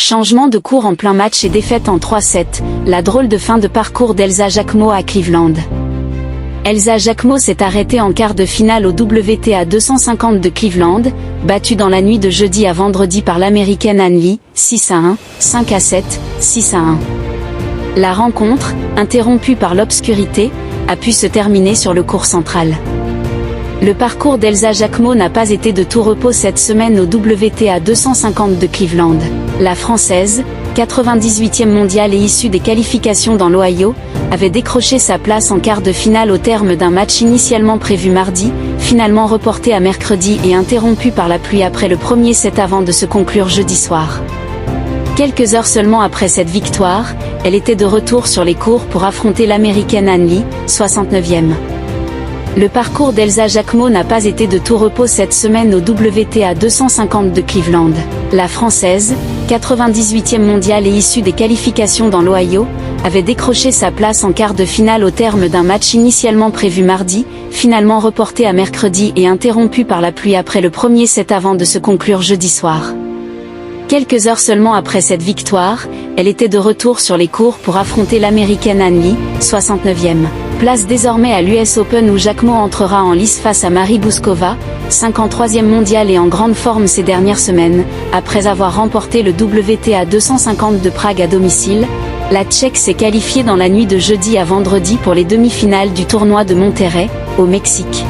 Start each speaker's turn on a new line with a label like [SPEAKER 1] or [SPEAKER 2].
[SPEAKER 1] Changement de cours en plein match et défaite en 3-7, la drôle de fin de parcours d'Elsa Jacquemot à Cleveland. Elsa Jacquemot s'est arrêtée en quart de finale au WTA 250 de Cleveland, battue dans la nuit de jeudi à vendredi par l'américaine Ann Li, 6-1, 5-7, 6-1. La rencontre, interrompue par l'obscurité, a pu se terminer sur le court central. Le parcours d'Elsa Jacquemot n'a pas été de tout repos cette semaine au WTA 250 de Cleveland. La Française, 98e mondiale et issue des qualifications dans l'Ohio, avait décroché sa place en quart de finale au terme d'un match initialement prévu mardi, finalement reporté à mercredi et interrompu par la pluie après le premier set avant de se conclure jeudi soir. Quelques heures seulement après cette victoire, elle était de retour sur les courts pour affronter l'américaine Ann Li, 69e. Le parcours d'Elsa Jacquemot n'a pas été de tout repos cette semaine au WTA 250 de Cleveland. La Française, 98e mondiale et issue des qualifications dans l'Ohio, avait décroché sa place en quart de finale au terme d'un match initialement prévu mardi, finalement reporté à mercredi et interrompu par la pluie après le premier set avant de se conclure jeudi soir. Quelques heures seulement après cette victoire, elle était de retour sur les courts pour affronter l'américaine Ann Li, 69e. Place désormais à l'US Open où Jacquemot entrera en lice face à Marie Bouzkova, 53e mondiale et en grande forme ces dernières semaines, après avoir remporté le WTA 250 de Prague à domicile. La Tchèque s'est qualifiée dans la nuit de jeudi à vendredi pour les demi-finales du tournoi de Monterrey, au Mexique.